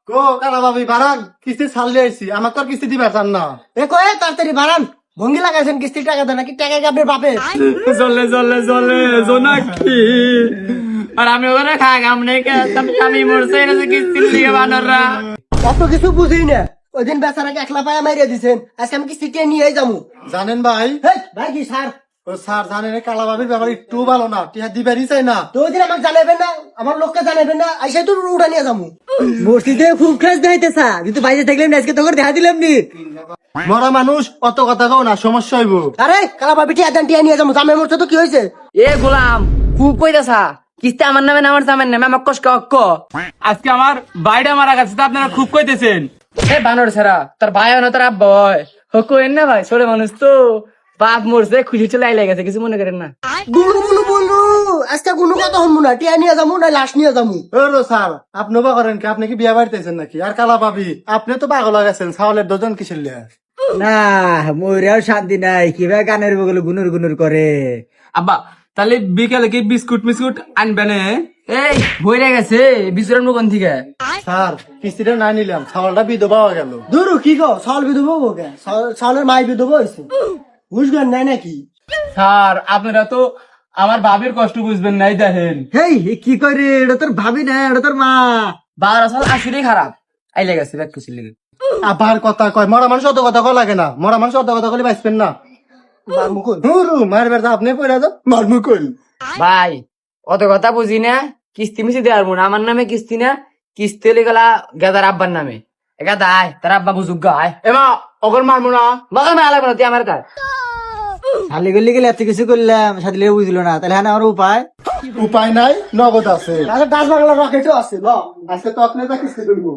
কো কালা ভাবি বারান কিস্তি ছাড়লে আইছি আমার তো আর কিস্তি দিবার চান না। এ কয়ে তাড়াতাড়ি বাড়ান, ভঙ্গি লাগাইছেন কিস্তির টাকা দেন নাকি টাকা কি আপনার বাপের? চলে চলে চলে জোনাকি আর আমি ওরা খাগাম নেই আমি মরছে এনেছে কিস্তির দিকে বানররা। অত কিছু বুঝি না, ওই দিন বেচারাকে একলা পায়া মারিয়া দিছেন, আজকে আমি কিস্তি টিয়া নিয়ে যাবো। জানেন ভাই, হেই, ভাই কি স্যার? ও স্যার জানেন এই কালা ভাবির ব্যাপার একটু ভালো না, টিহা দিবারই চাই না। তো ওই দিন আমাকে জানাবেন না, আমার লোককে জানাবেন না, আইসাই তো উড়া নিয়ে যাবো। মসজিদে খুব ক্লাস দেখাইতেছা, কিন্তু বাইরে থাকলেন আজকে তোকে দেখা দিলাম নি। মরা মানুষ অত কথা কও না, সমস্যা হইব। আরে কালা ভাবি টিয়া দেন, টিয়া নিয়ে যাবো। জামে মরছে তো কি হয়েছে? এ গোলাম খুব কইতাছা কিস্তি আমার নামে না আমার জামেন নামে আমার কষ্ট অক্ক। আজকে আমার বাইরে মারা গেছে তো আপনারা খুব কইতেছেন। এ বানর ছাড়া তোর ভাই না তোর আব্বা হয় হকেন না ভাই, ছোট মানুষ তো বাপ মরছে খুশি চলে আইলে গেছে, কিছু মনে করেন না। গুলু গুলু বলু, আজকে কোনো কথা শুনবো না, টিয়া নিয়ে যাবো না লাশ নিয়ে যাবো। ওরো স্যার আপনি বা করেন কি? আপনি কি বিয়া বাড়িতেছেন নাকি? আর কালা ভাবি আপনি তো পাগল হয়ে গেছেন, ছাগলের ডজন কিসের লিয়া? না মরেও শান্তি নাই, কিভাবে গানের বগলে গুনুর গুনুর করে। আব্বা তাহলে বিকেলে কি বিস্কুট মিস্কুট আনবে না? এই ভইরে গেছে বিচরণ কোন থেকে? স্যার কিস্তিটা না নিলাম, ছাগলটা বিধবা হয়ে গেল। ধরু কি গো, চাউল বিধবো কে? চাউলের মাই বিধবো হয়েছে, বুঝবেন নাই নাকি? স্যার আপনারা তো আমার বাবির কষ্ট বুঝবেন নাই দেখেন। হেই এ কি করে, এটা তোর ভাবি না, এটা তোর মা। বার আসল আসলেই খারাপ আইলে গেছে ব্যাগ কিছু লেগে। আবার কথা কয়, মরা মানুষ অত কথা কয় লাগে না, মরা মানুষ অত কথা কলে বাঁচবেন না। মুকুল মারবেন আপনি পড়ে যাও মারমুকুল। ভাই অত কথা বুঝি না, কিস্তি মিস্তি দেওয়ার মনে আমার নামে কিস্তি না, কিস্তি হলে গেলা গেদার আব্বার নামে। এগাদা আয় তার আব্বা বুঝুক গা আয় এমা অগর মারমু না বাগান মারা লাগবে না তুই আমার কাছে। শালি গলি গেলে এত কিছু করলাম, সাথে বুঝলো না, তাহলে হ্যাঁ আমার উপায়। উপায় নাই, নগদ আছে। ডাচ বাংলা রকেটও আছে। আজকে তো আপনি যা কিস্তি করবো।